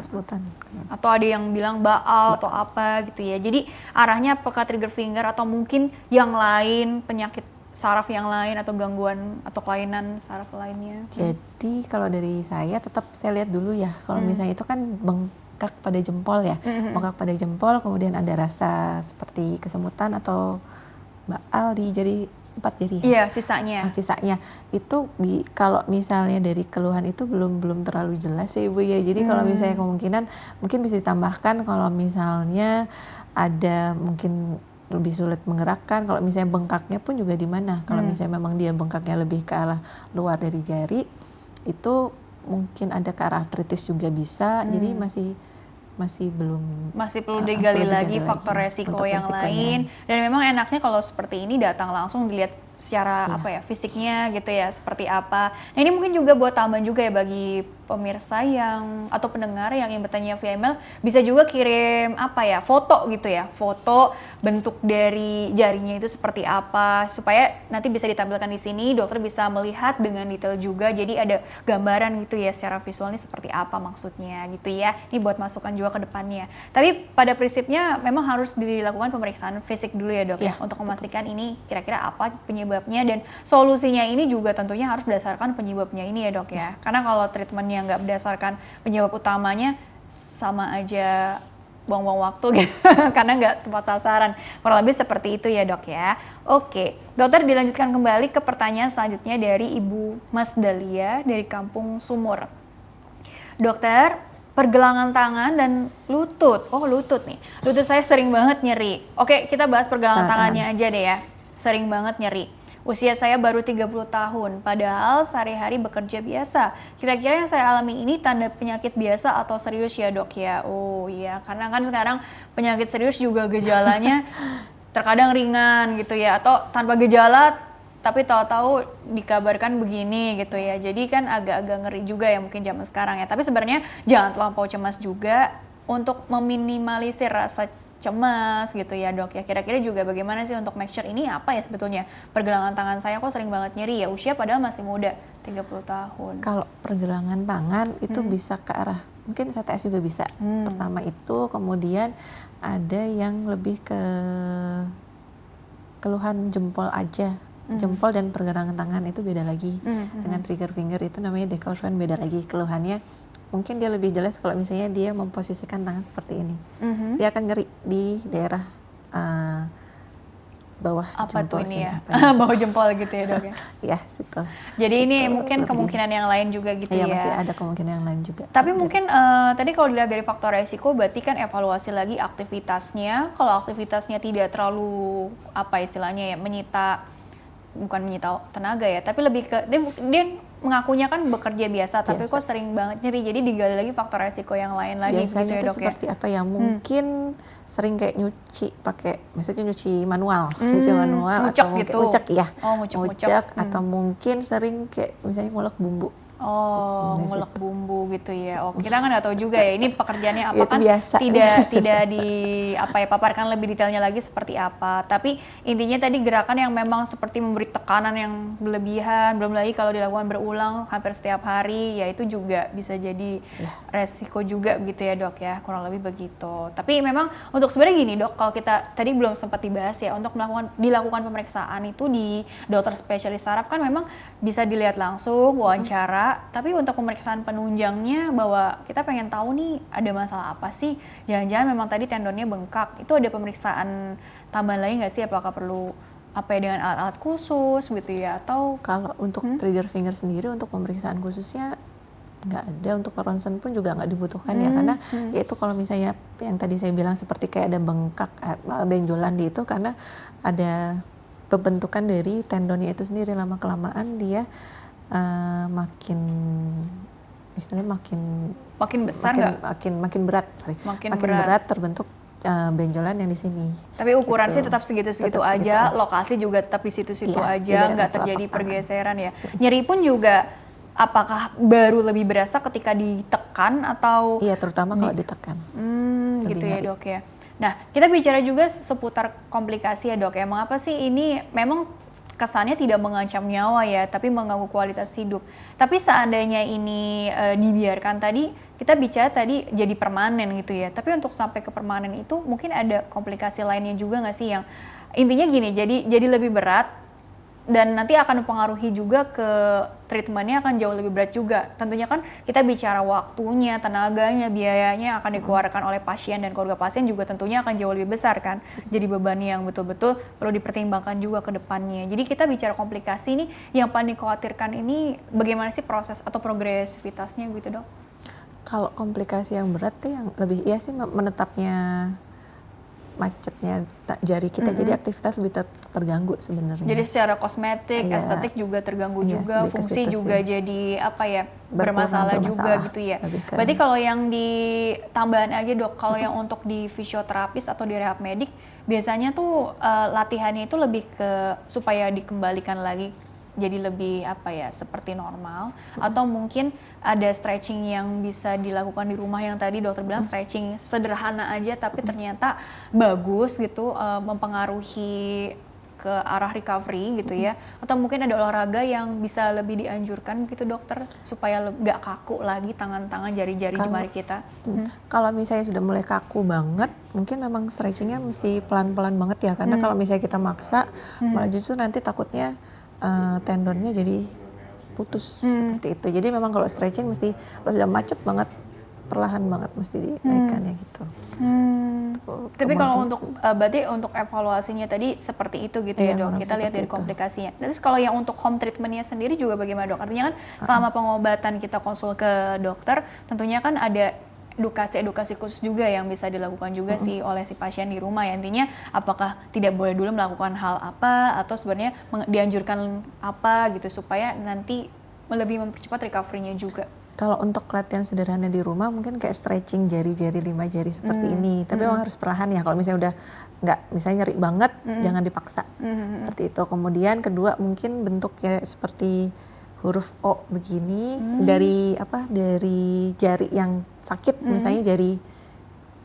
Atau ada yang bilang baal atau apa gitu ya. Jadi arahnya apakah trigger finger atau mungkin yang lain, penyakit saraf yang lain atau gangguan atau kelainan saraf lainnya? Jadi kalau dari saya tetap saya lihat dulu ya. Kalau misalnya itu kan bengkak pada jempol ya. Bengkak pada jempol kemudian ada rasa seperti kesemutan atau baal di jari 4 jari. Iya, sisanya. Sisanya itu kalau misalnya dari keluhan itu belum terlalu jelas ya Ibu ya. Jadi kalau misalnya kemungkinan mungkin bisa ditambahkan kalau misalnya ada mungkin lebih sulit menggerakkan, kalau misalnya bengkaknya pun juga di mana. Kalau misalnya memang dia bengkaknya lebih ke arah luar dari jari, itu mungkin ada ke arah artritis juga bisa. Jadi masih masih perlu digali lagi lagi faktor resiko untuk yang resikonya. lain. Dan memang enaknya kalau seperti ini datang langsung dilihat secara fisiknya gitu ya, seperti apa. Nah ini mungkin juga buat tambahan juga ya bagi pemirsa atau pendengar yang ingin bertanya via email, bisa juga kirim foto gitu ya, foto bentuk dari jarinya itu seperti apa, supaya nanti bisa ditampilkan di sini, dokter bisa melihat dengan detail juga, jadi ada gambaran gitu ya secara visual ini seperti apa maksudnya gitu ya. Ini buat masukan juga ke depannya. Tapi pada prinsipnya memang harus dilakukan pemeriksaan fisik dulu ya dok ya, untuk memastikan ini kira-kira apa penyebabnya, dan solusinya ini juga tentunya harus berdasarkan penyebabnya ini ya dok ya. Karena kalau treatmentnya nggak berdasarkan penyebab utamanya, sama aja buang-buang waktu gitu, karena nggak tepat sasaran. Kurang lebih seperti itu ya dok ya. Oke, dokter, dilanjutkan kembali ke pertanyaan selanjutnya dari Ibu Mas Dalia dari Kampung Sumur. Dokter, pergelangan tangan dan lutut. Oh lutut nih, lutut saya sering banget nyeri. Oke, kita bahas pergelangan tangannya aja deh ya. Sering banget nyeri. Usia saya baru 30 tahun, padahal sehari-hari bekerja biasa. Kira-kira yang saya alami ini tanda penyakit biasa atau serius ya dok ya? Oh iya, karena kan sekarang penyakit serius juga gejalanya terkadang ringan gitu ya, atau tanpa gejala tapi tahu-tahu dikabarkan begini gitu ya. Jadi kan agak-agak ngeri juga ya mungkin zaman sekarang ya. Tapi sebenarnya jangan terlampau cemas juga untuk meminimalisir rasa cemas gitu ya dok ya. Kira-kira juga bagaimana sih untuk make sure ini apa ya sebetulnya, pergelangan tangan saya kok sering banget nyeri ya, usia padahal masih muda 30 tahun. Kalau pergelangan tangan itu bisa ke arah, mungkin STS juga bisa. Pertama itu, kemudian ada yang lebih ke keluhan jempol aja. Jempol dan pergelangan tangan itu beda lagi. Dengan trigger finger itu namanya decalcified, beda lagi keluhannya. Mungkin dia lebih jelas kalau misalnya dia memposisikan tangan seperti ini. Dia akan nyeri di daerah bawah apa jempol. Apa tuh ini ya? Bawah jempol gitu ya dok ya? Ya, situ. Jadi ini mungkin kemungkinan yang lain juga gitu ya? Iya, masih ada kemungkinan yang lain juga. Tapi mungkin tadi kalau dilihat dari faktor resiko, berarti kan evaluasi lagi aktivitasnya. Kalau aktivitasnya tidak terlalu, istilahnya ya, bukan menyita tenaga ya, tapi lebih ke, dia mengakunya kan bekerja biasa, tapi kok sering banget nyeri, jadi digali lagi faktor resiko yang lain lagi. Biasanya gitu ya, itu seperti apa ya, mungkin sering kayak maksudnya nyuci manual, ngucek atau mungkin gitu. ngucek ya, ngucek. Atau mungkin sering kayak misalnya ngulek bumbu. Ngulek bumbu gitu ya. Kita kan nggak tahu juga ya ini pekerjaannya apa, kan biasa. tidak paparkan lebih detailnya lagi seperti apa. Tapi intinya tadi gerakan yang memang seperti memberi tekanan yang berlebihan, belum lagi kalau dilakukan berulang hampir setiap hari, ya itu juga bisa jadi resiko juga gitu ya dok ya, kurang lebih begitu. Tapi memang untuk sebenarnya gini dok, kalau kita tadi belum sempat dibahas ya, untuk dilakukan pemeriksaan itu di dokter spesialis saraf kan memang bisa dilihat langsung, wawancara. Tapi untuk pemeriksaan penunjangnya, bahwa kita pengen tahu nih ada masalah apa sih, jangan-jangan memang tadi tendonnya bengkak, itu ada pemeriksaan tambahan lain nggak sih? Apakah perlu dengan alat-alat khusus gitu ya? Atau kalau untuk trigger finger sendiri, untuk pemeriksaan khususnya nggak ada, untuk ronsen pun juga nggak dibutuhkan ya, karena yaitu kalau misalnya yang tadi saya bilang seperti kayak ada bengkak, benjolan di itu, karena ada pembentukan dari tendonnya itu sendiri, lama-kelamaan dia makin besar, makin berat, makin berat terbentuk benjolan yang di sini. Tapi ukuran gitu. sih tetap segitu aja, lokasi juga tetap di situ-situ aja, nggak terjadi pergeseran ya. Nyeri pun juga apakah baru lebih berasa ketika ditekan atau? Iya, terutama kalau ditekan. Gitu ya dok ya. Nah, kita bicara juga seputar komplikasi ya dok ya. Mengapa sih ini memang kesannya tidak mengancam nyawa ya, tapi mengganggu kualitas hidup. Tapi seandainya ini dibiarkan, tadi kita bicara tadi jadi permanen gitu ya. Tapi untuk sampai ke permanen itu mungkin ada komplikasi lainnya juga nggak sih, yang intinya gini, jadi lebih berat dan nanti akan mempengaruhi juga ke treatmentnya, akan jauh lebih berat juga. Tentunya kan kita bicara waktunya, tenaganya, biayanya akan dikeluarkan oleh pasien dan keluarga pasien juga tentunya akan jauh lebih besar kan. Jadi beban yang betul-betul perlu dipertimbangkan juga ke depannya. Jadi kita bicara komplikasi nih, yang paling dikhawatirkan ini bagaimana sih proses atau progresivitasnya gitu dok? Kalau komplikasi yang berat tuh yang lebih, iya sih menetapnya macetnya jari kita, jadi aktivitas lebih terganggu sebenarnya. Jadi secara kosmetik, estetik juga terganggu juga, fungsi juga jadi apa ya, bermasalah juga gitu ya. Berarti kalau yang ditambahan aja dok, kalau yang untuk di fisioterapis atau di rehab medik, biasanya tuh latihannya itu lebih ke supaya dikembalikan lagi jadi lebih apa ya, seperti normal, atau mungkin ada stretching yang bisa dilakukan di rumah yang tadi dokter bilang stretching sederhana aja tapi ternyata bagus gitu, mempengaruhi ke arah recovery gitu ya, atau mungkin ada olahraga yang bisa lebih dianjurkan gitu dokter supaya nggak kaku lagi tangan-tangan, jari-jari jemari kita. Kalau misalnya sudah mulai kaku banget, mungkin memang stretchingnya mesti pelan-pelan banget ya, karena kalau misalnya kita maksa malah justru nanti takutnya tendonnya jadi putus seperti itu. Jadi memang kalau stretching mesti kalau sudah macet banget, perlahan banget mesti dinaikkannya gitu. Tapi kalau untuk berarti untuk evaluasinya tadi seperti itu gitu ya dok, kita lihat dari komplikasinya. Terus kalau yang untuk home treatmentnya sendiri juga bagaimana dok? Artinya kan selama pengobatan kita konsul ke dokter, tentunya kan ada edukasi khusus juga yang bisa dilakukan juga sih oleh si pasien di rumah ya. Intinya apakah tidak boleh dulu melakukan hal apa, atau sebenarnya dianjurkan apa gitu supaya nanti lebih mempercepat recovery-nya juga. Kalau untuk latihan sederhana di rumah mungkin kayak stretching jari-jari 5 jari seperti ini, tapi memang harus perlahan ya. Kalau misalnya udah nggak, misalnya nyeri banget, jangan dipaksa seperti itu. Kemudian kedua mungkin bentuknya seperti huruf O begini, dari jari yang sakit, misalnya jari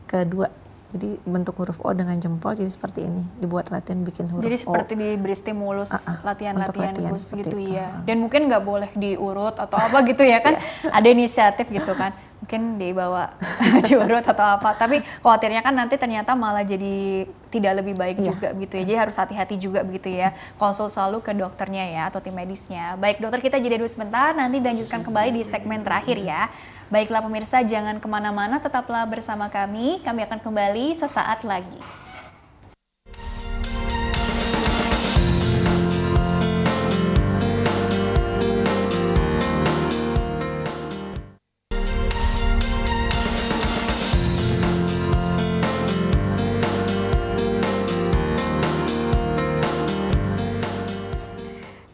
kedua, jadi bentuk huruf O dengan jempol, jadi seperti ini, dibuat latihan bikin huruf O. Jadi seperti diberi stimulus latihan-latihan khusus gitu ya. Dan mungkin nggak boleh diurut atau apa gitu ya kan, ada inisiatif gitu kan, mungkin dibawa diurut atau apa, tapi khawatirnya kan nanti ternyata malah jadi tidak lebih baik juga gitu ya. Jadi harus hati-hati juga begitu ya, konsul selalu ke dokternya ya atau tim medisnya. Baik dokter, kita jeda dulu sebentar, nanti dilanjutkan kembali di segmen terakhir ya. Baiklah pemirsa, jangan kemana-mana, tetaplah bersama kami akan kembali sesaat lagi.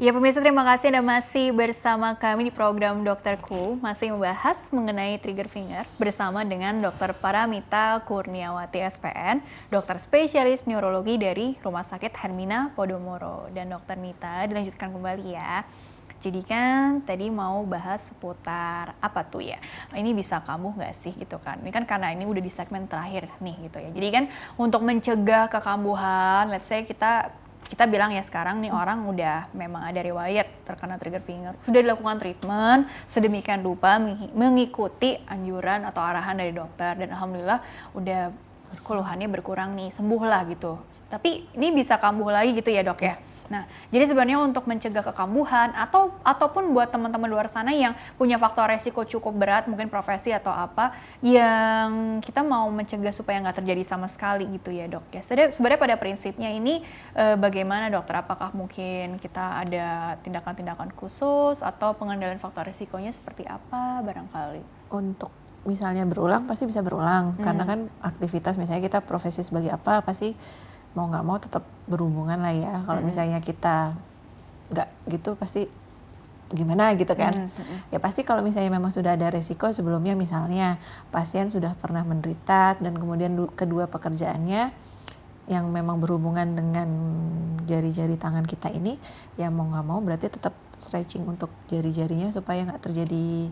Ya pemirsa, terima kasih Anda masih bersama kami di program Dokterku, masih membahas mengenai trigger finger bersama dengan Dr. Paramita Kurniawati SPN, dokter spesialis neurologi dari Rumah Sakit Hermina Podomoro. Dan Dr. Mita, dilanjutkan kembali ya. Jadi kan tadi mau bahas seputar apa tuh ya, ini bisa kambuh nggak sih gitu kan. Ini kan karena ini udah di segmen terakhir nih gitu ya. Jadi kan untuk mencegah kekambuhan, let's say kita bilang ya sekarang nih orang udah memang ada riwayat terkena trigger finger, sudah dilakukan treatment sedemikian rupa mengikuti anjuran atau arahan dari dokter, dan alhamdulillah udah keluhannya berkurang nih, sembuh lah gitu. Tapi ini bisa kambuh lagi gitu ya dok ya. Nah, jadi sebenarnya untuk mencegah kekambuhan ataupun buat teman-teman luar sana yang punya faktor resiko cukup berat, mungkin profesi atau apa, yang kita mau mencegah supaya nggak terjadi sama sekali gitu ya dok ya. Sebenarnya pada prinsipnya ini bagaimana dokter? Apakah mungkin kita ada tindakan-tindakan khusus atau pengendalian faktor resikonya seperti apa barangkali? Untuk misalnya berulang, pasti bisa berulang, karena kan aktivitas misalnya kita profesi sebagai apa, pasti mau nggak mau tetap berhubungan lah ya. Kalau misalnya kita nggak gitu, pasti gimana gitu kan. Ya pasti kalau misalnya memang sudah ada resiko sebelumnya, misalnya pasien sudah pernah menderita dan kemudian kedua pekerjaannya yang memang berhubungan dengan jari-jari tangan kita ini, ya mau nggak mau berarti tetap stretching untuk jari-jarinya supaya nggak terjadi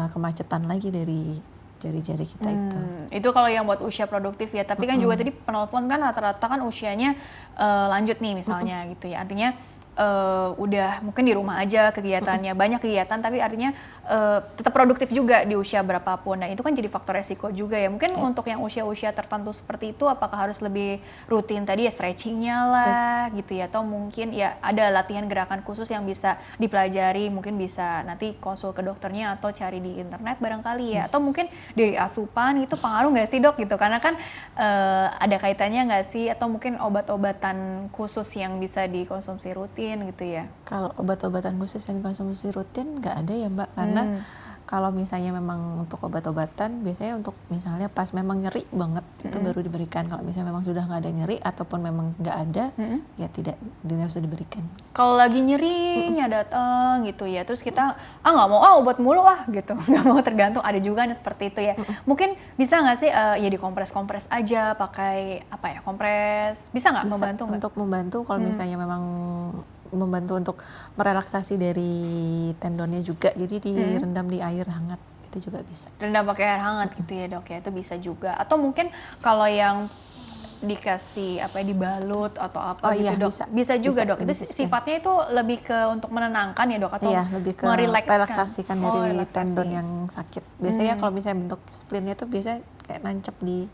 kemacetan lagi dari jari-jari kita itu. Itu kalau yang buat usia produktif ya, tapi kan juga tadi penelpon kan rata-rata kan usianya lanjut nih misalnya gitu ya. Artinya udah mungkin di rumah aja kegiatannya, banyak kegiatan tapi artinya tetap produktif juga di usia berapapun. Nah itu kan jadi faktor resiko juga ya. Mungkin untuk yang usia-usia tertentu seperti itu, apakah harus lebih rutin tadi ya stretchingnya lah gitu ya, atau mungkin ya ada latihan gerakan khusus yang bisa dipelajari, mungkin bisa nanti konsul ke dokternya atau cari di internet barangkali ya, atau mungkin dari asupan itu pengaruh nggak sih dok gitu, karena kan ada kaitannya nggak sih, atau mungkin obat-obatan khusus yang bisa dikonsumsi rutin gitu ya? Kalau obat-obatan khusus yang dikonsumsi rutin nggak ada ya mbak, karena Kalau misalnya memang untuk obat-obatan, biasanya untuk misalnya pas memang nyeri banget itu baru diberikan. Kalau misalnya memang sudah nggak ada nyeri ataupun memang nggak ada, ya tidak usah diberikan. Kalau lagi nyerinya datang gitu ya, terus kita nggak mau obat mulu gitu, nggak mau, tergantung, ada juga yang seperti itu ya. Mungkin bisa nggak sih ya dikompres-kompres aja pakai apa ya, kompres, bisa nggak membantu nggak? Untuk membantu kalau misalnya memang membantu untuk merelaksasi dari tendonnya juga, jadi direndam di air hangat itu juga bisa. Rendam pakai air hangat gitu ya dok ya, itu bisa juga. Atau mungkin kalau yang dikasih apa ya, dibalut atau apa gitu dok, bisa juga dok. Itu sifatnya itu lebih ke untuk menenangkan ya dok, atau lebih ke relaksasikan dari tendon yang sakit. Biasanya kalau misalnya bentuk splinnya itu biasanya kayak nancep di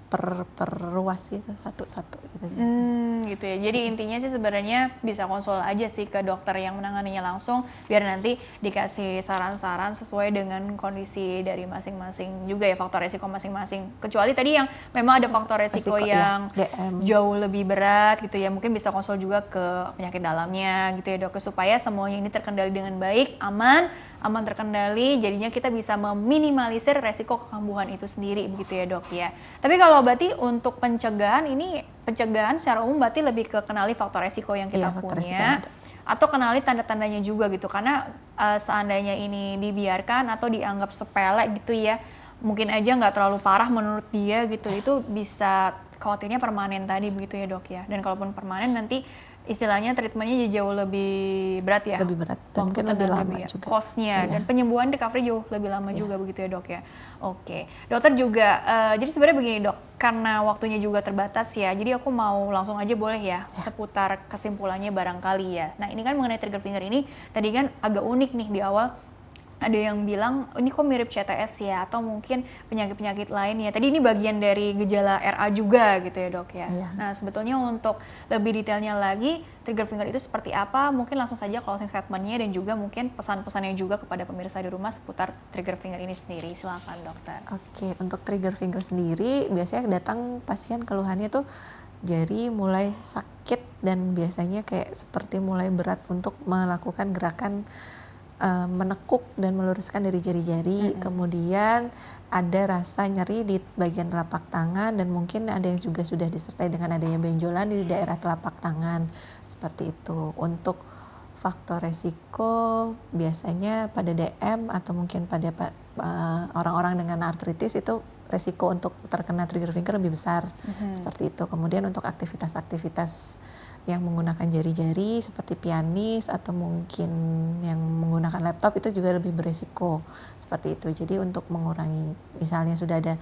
perluas gitu, satu-satu gitu biasanya. Gitu ya. Jadi intinya sih sebenarnya bisa konsul aja sih ke dokter yang menanganinya langsung, biar nanti dikasih saran-saran sesuai dengan kondisi dari masing-masing juga ya, faktor resiko masing-masing. Kecuali tadi yang memang ada faktor resiko yang jauh lebih berat gitu ya, mungkin bisa konsul juga ke penyakit dalamnya gitu ya dok, supaya semuanya ini terkendali dengan baik, aman terkendali, jadinya kita bisa meminimalisir resiko kekambuhan itu sendiri begitu ya dok ya. Tapi kalau berarti untuk pencegahan secara umum berarti lebih ke kenali faktor resiko yang kita punya, atau kenali tanda-tandanya juga gitu, karena seandainya ini dibiarkan atau dianggap sepele gitu ya, mungkin aja nggak terlalu parah menurut dia gitu, itu bisa khawatirnya permanen tadi begitu ya dok ya. Dan kalaupun permanen nanti istilahnya treatmentnya jauh lebih berat ya, lebih berat dan mungkin lebih lama juga cost-nya, dan penyembuhan recovery jauh lebih lama juga begitu ya dok ya. Oke, dokter juga jadi sebenarnya begini dok, karena waktunya juga terbatas ya, jadi aku mau langsung aja boleh ya seputar kesimpulannya barangkali ya. Nah ini kan mengenai trigger finger ini tadi kan agak unik nih di awal. Ada yang bilang ini kok mirip CTS ya, atau mungkin penyakit-penyakit lain ya. Tadi ini bagian dari gejala RA juga gitu ya dok ya. Nah sebetulnya untuk lebih detailnya lagi trigger finger itu seperti apa, mungkin langsung saja closing statementnya dan juga mungkin pesan-pesannya juga kepada pemirsa di rumah seputar trigger finger ini sendiri. Silakan dokter. Oke, untuk trigger finger sendiri biasanya datang pasien keluhannya tuh jari mulai sakit dan biasanya kayak seperti mulai berat untuk melakukan gerakan menekuk dan meluruskan dari jari-jari, kemudian ada rasa nyeri di bagian telapak tangan, dan mungkin ada yang juga sudah disertai dengan adanya benjolan di daerah telapak tangan, seperti itu. Untuk faktor resiko biasanya pada DM atau mungkin pada orang-orang dengan artritis itu resiko untuk terkena trigger finger lebih besar, seperti itu. Kemudian untuk aktivitas-aktivitas yang menggunakan jari-jari seperti pianis atau mungkin yang menggunakan laptop itu juga lebih beresiko, seperti itu. Jadi untuk mengurangi, misalnya sudah ada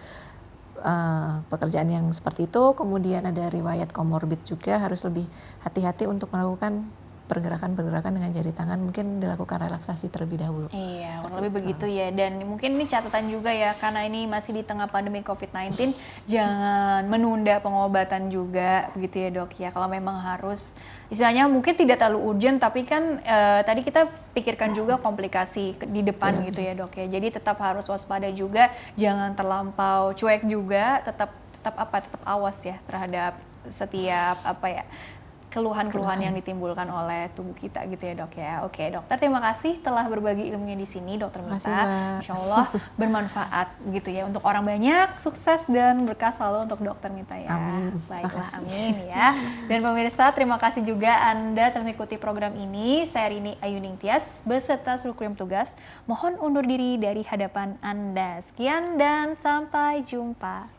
pekerjaan yang seperti itu, kemudian ada riwayat komorbid juga, harus lebih hati-hati untuk melakukan pergerakan-pergerakan dengan jari tangan, mungkin dilakukan relaksasi terlebih dahulu. Iya, kurang lebih begitu ya. Dan mungkin ini catatan juga ya, karena ini masih di tengah pandemi COVID-19, jangan menunda pengobatan juga begitu ya dok ya. Kalau memang harus, istilahnya mungkin tidak terlalu urgent, tapi kan tadi kita pikirkan juga komplikasi di depan gitu ya dok ya. Jadi tetap harus waspada juga, jangan terlampau cuek juga, tetap awas ya terhadap setiap keluhan-keluhan yang ditimbulkan oleh tubuh kita gitu ya dok ya. Oke dokter, terima kasih telah berbagi ilmunya di sini, dokter Mita. Insya Allah bermanfaat gitu ya untuk orang banyak, sukses dan berkah selalu untuk dokter Mita ya. Amin. Baiklah, amin ya. Dan pemirsa, terima kasih juga Anda telah mengikuti program ini. Saya Rini Ayuning Tias beserta seluruh kru tugas mohon undur diri dari hadapan Anda. Sekian dan sampai jumpa.